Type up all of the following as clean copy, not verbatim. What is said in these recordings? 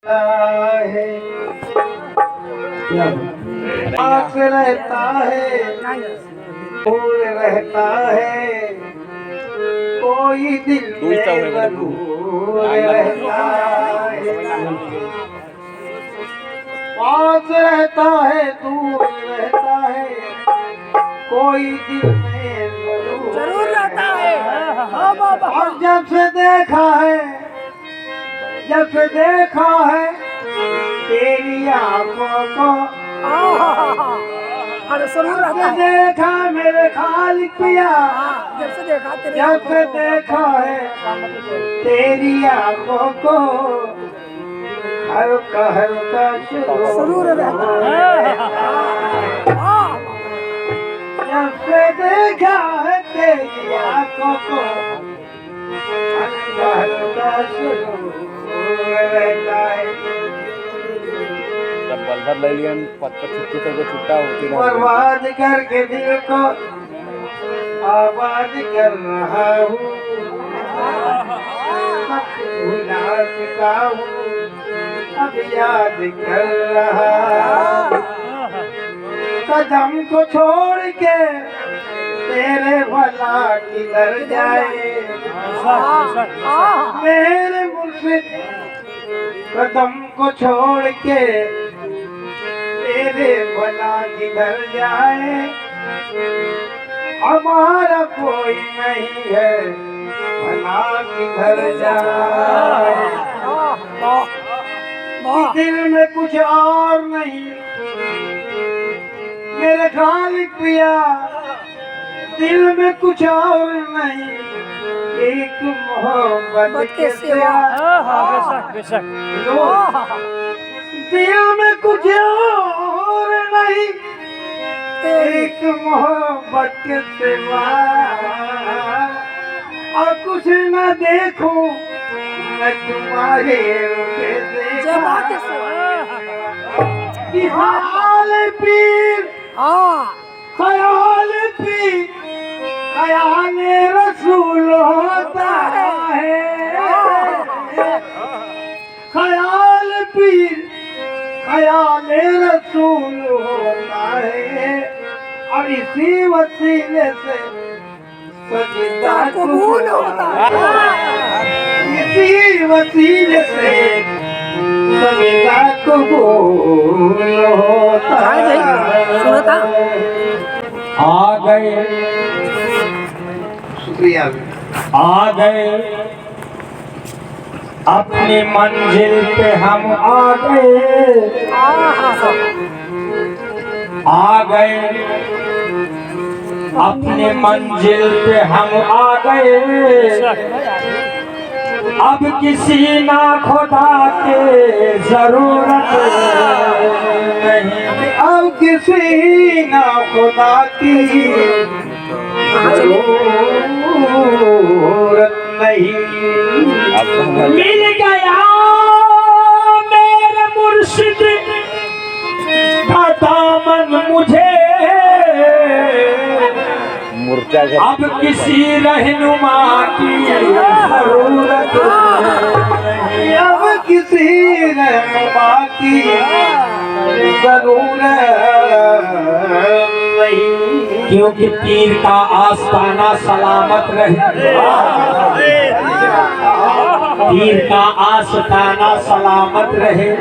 है पास रहता है दूर रहता है कोई दिल में दूर रहता है पास रहता है दूर रहता है कोई दिल में जरूर रहता है। और जब से देखा है तेरी आंखों को जरूर रहता है। देखा मेरे खालिक पिया जब से देखा है तेरी आंखों को हल्का हल्का जरूर रहता है। जब से देखा है तेरी आंखों को हल्का हल्का रहता है। जब बलभर ले लिया पद पर छुट्टी तो छुट्टा होती है बर्बाद करके दिल को आबाद कर रहा हूँ भुला चुका हूँ अब याद कर रहा हूँ कदम को छोड़ के तेरे भला किधर जाए मेरे मुर्शिद कदम को छोड़ के तेरे भला किधर जाए हमारा कोई नहीं है भला किधर जाए दिल में कुछ और नहीं मेरे खालिक पिया दिल में कुछ और नहीं एक मोहब्बत के सिवा दिल में कुछ और नहीं एक मोहब्बत के सिवा और कुछ न देखूं मैं तुम्हारे ख्याल पीर ख्याल पीर ख्याल रसूल होता है ख्याल पीर ख्याल रसूल होता है और इसी वसीले से सजदा कबूल होता है इसी वसीले से सजदा कबूल होता है। आ गए शुक्रिया आ गए अपनी मंजिल पे हम आ गए अपनी मंजिल पे हम आ गए अब किसी ना खुदा के जरूरत नहीं अब किसी ना खुदा की जरूरत नहीं मिल गया मेरे मुर्शिद का दामन मुझे अब किसी रहनुमा की जरूरत नहीं अब किसी रहनुमा की जरूरत नहीं क्योंकि पीर का आस्ताना सलामत रहे पीर का आस्ताना सलामत रहे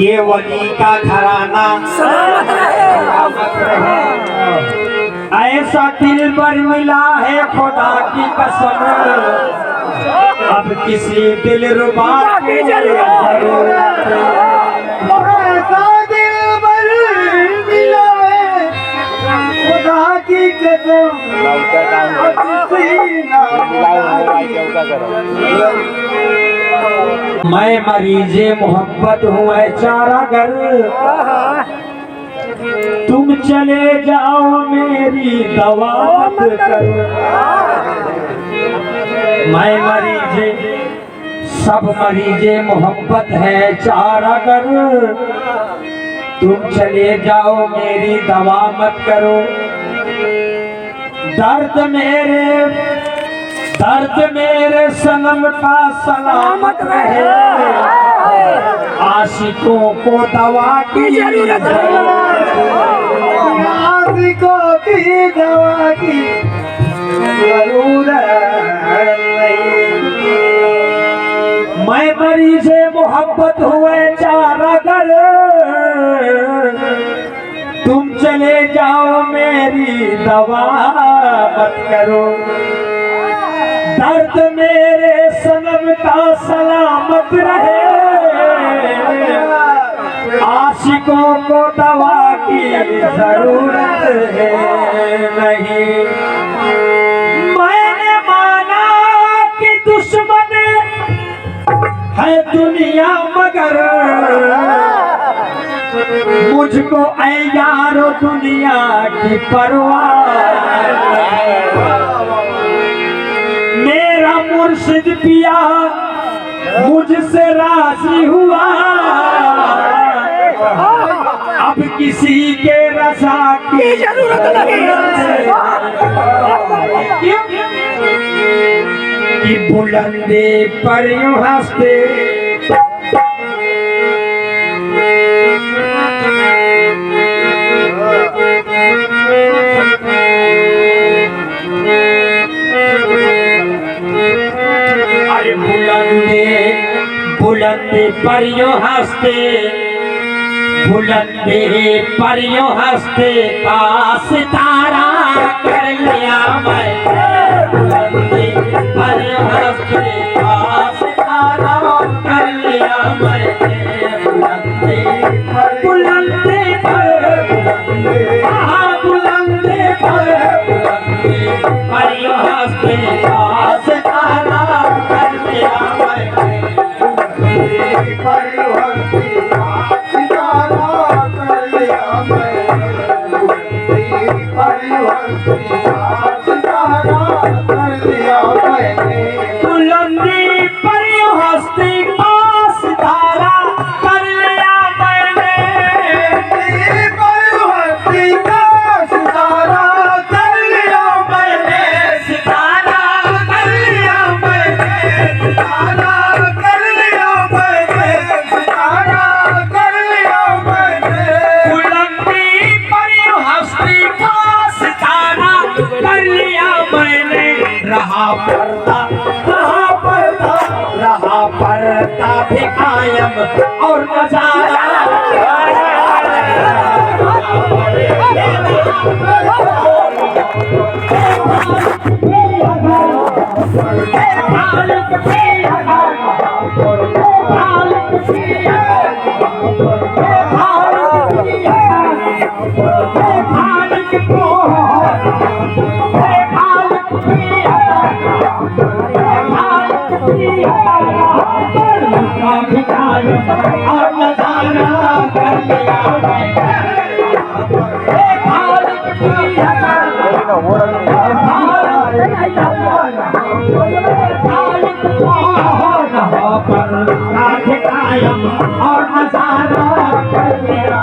ये वली का घराना सलामत रहे ऐसा दिल पर मिला है खुदा की कसम अब किसी दिल रुबा की जरूरत ऐसा दिल पर मिला है खुदा की कसम मैं मरीजे मोहब्बत हूँ ऐ चारागर तुम चले जाओ मेरी दवा मत करो मैं मरीजे सब मरीजे मोहब्बत है चारागर तुम चले जाओ मेरी दवा मत करो दर्द मेरे सनम का सलामत रहे आशिकों को दवा की जरूरत आशिकों की दवा की जरूरत नहीं। मैं मरी से मोहब्बत हुए चार अगर तुम चले जाओ मेरी दवा मत करो। दर्द मेरे सनम का सलामत रहे। आशिकों को दवा की जरूरत है नहीं। मैंने माना कि दुश्मन है दुनिया मगर मुझको ऐ यारो दुनिया की परवाह। मेरा मुर्शिद पिया मुझसे राजी हुआ। अब किसी के रजा की जरूरत नहीं। कि बुलंदे पर यूं हंसते बुलंदे पर यूं हंसते बुलंदे पर यूं हंसते का सितारा कर लिया मैं। बुलंदे पर यूं हंसते का सितारा कर लिया मैंने। बुलंदे पर बुलंदे पर यूं हंसते का सितारा कर लिया मैंने। बुलंदी पर यूं हंसती का सितारा कर लिया मैंने। सितारा कर लिया मैंने। बुलंदी पर यूं हंसती का सितारा कर लिया मैंने। रहा पर्दा भी कायम और नजारा। और नजारा कर लिया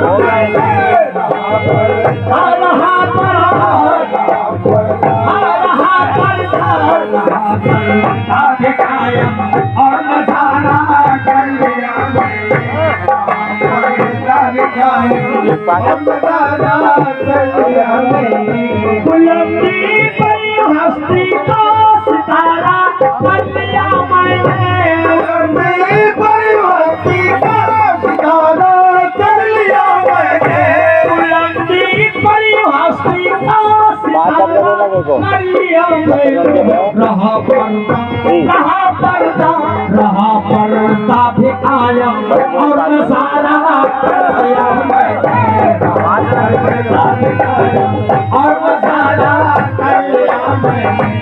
और नजारा कर लिया। और नजारा कर लिया। बुलंदी पर यूं हंसती का सितारा कर लिया मैंने। बुलंदी पर यूं हंसती का सितारा कर लिया मैंने। बुलंदी पर यूं हंसती का सितारा कर लिया मैंने। रहा पर्दा भी कायम और नजारा कर लिया मैंने। और नजारा कर लिया मैंने।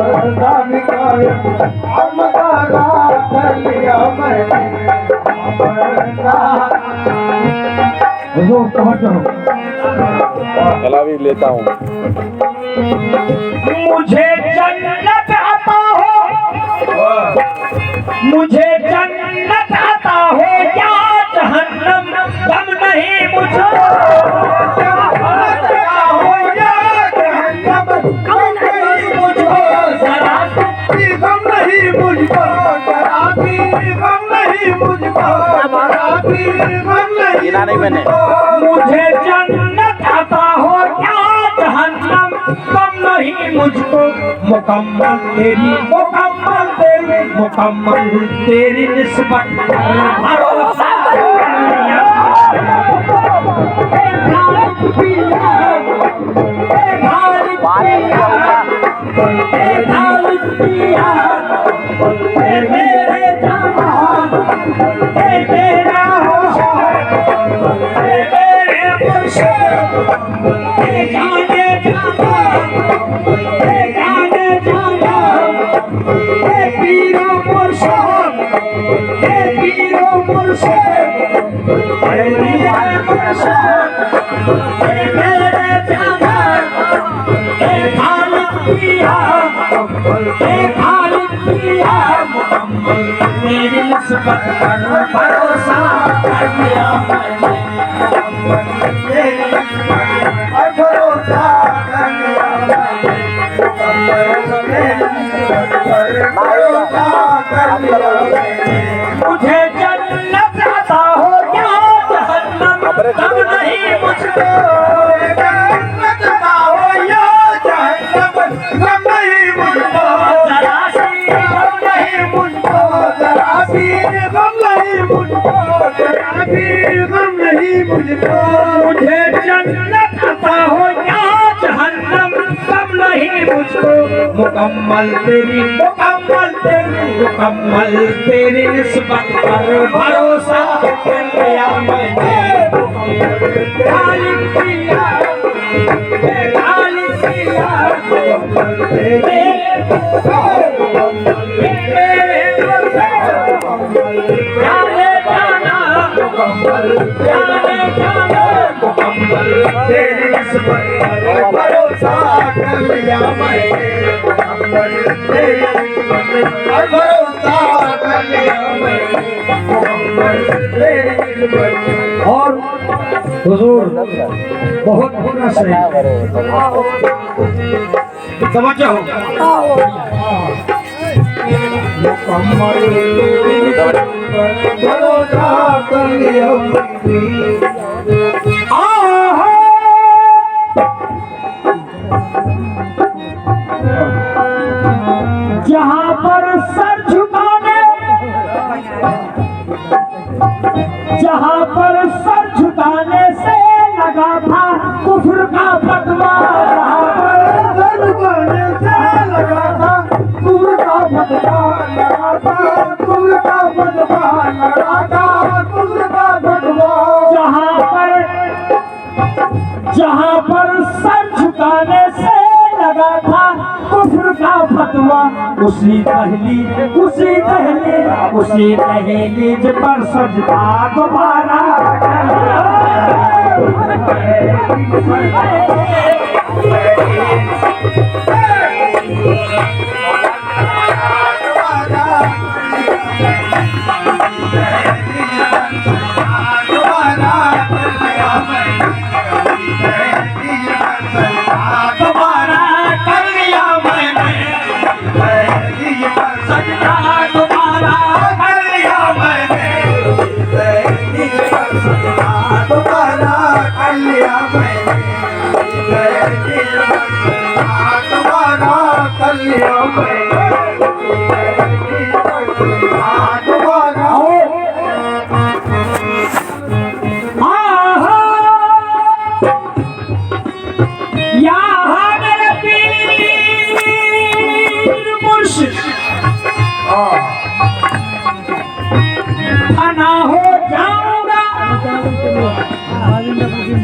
पर्दा भी कायम और नजारा कर लिया मैंने। चला भी लेता हूँ। मुझे जन्नत आता हो, मुझे जन्नत आता हो या जहन्नम गम नहीं मुझे। हो या जहन्नम गम नहीं मुझे। गिना नहीं मैंने। मुझे जन्नत आता हो क्या जहन्नम कम नहीं मुझको मुकम्मल तेरी निस्बत भरोसा मेरी निस्बत पर भरोसा कर लिया मुझे जन्नत आता हो क्या जहन्नम तब नहीं मुझको जन्नत आता हो या जहन्नम तब नहीं मुझको जरा सी गम नहीं मुझको जरा सी गम नहीं मुझको जरा सी गम नहीं मुझको मुझे जन्नत आता हो क्या जहन्नम तब नहीं मुझको मुकम्मल तेरी निस्बत पर भरोसा कर लिया मैंने खालिक पिया तेरी निस्बत पर भरोसा कर लिया मैंने और हुजूर बहुत होना चाहिए समझो भरोसा कर लिया जहाँ पर सर झुकाने से लगा था कुफ्र का फतवा जहाँ पर सर झुकाने से लगा था कुफ्र का फतवा लगा था कुफ्र का फतवा लगा था कुफ्र का फतवा जहाँ पर सर झुकाने से लगा था कुफ्र का फतवा उसी दहलीज पर सजदा दोबारा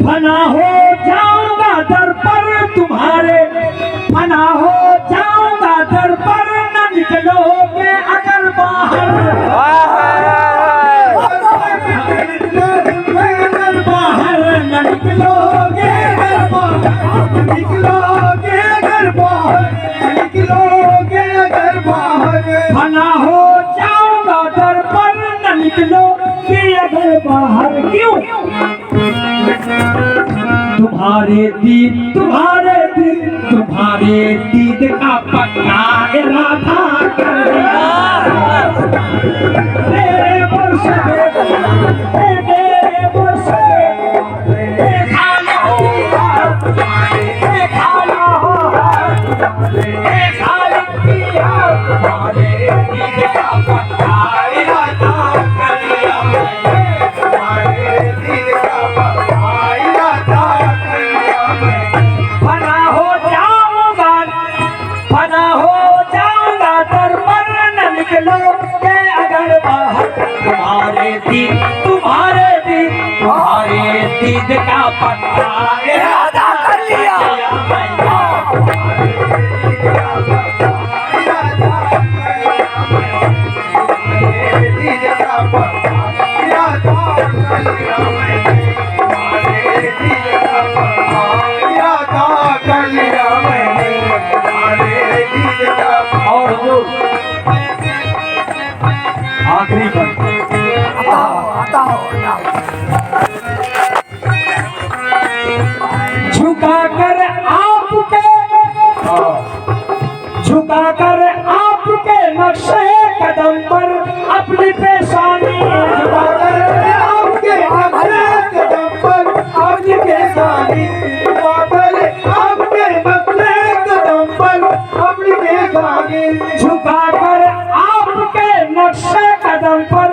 फना हो जाऊंगा दर पर तुम्हारे फना हो जाऊंगा दर पर न निकलोगे अगर बाहर न निकलोगे अगर बाहर फना हो जाऊंगा दर पर न निकलोगे अगर बाहर क्यों तुम्हारे दीद का पक्का इरादा कर लिया तेरे मुर्शिद दीद का पत्ता इरादा कर लिया। और जो आखिरी पर झुकाकर आपके नक्शे कदम पर अपनी पेशानी झुकाकर आपके नक्शे कदम पर अपनी पेशानी झुकाकर आपके नक्शे कदम पर अपनी पेशानी झुकाकर आपके नक्शे कदम पर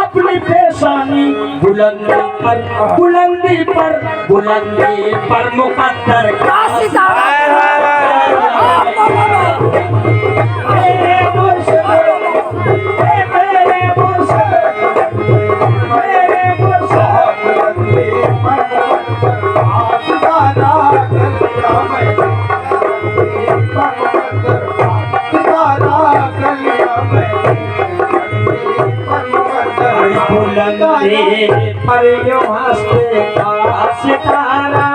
अपनी पेशानी बुलंदी पर मुकद्दर का सितारा बुलंदी पर यूं हंसते का सितारा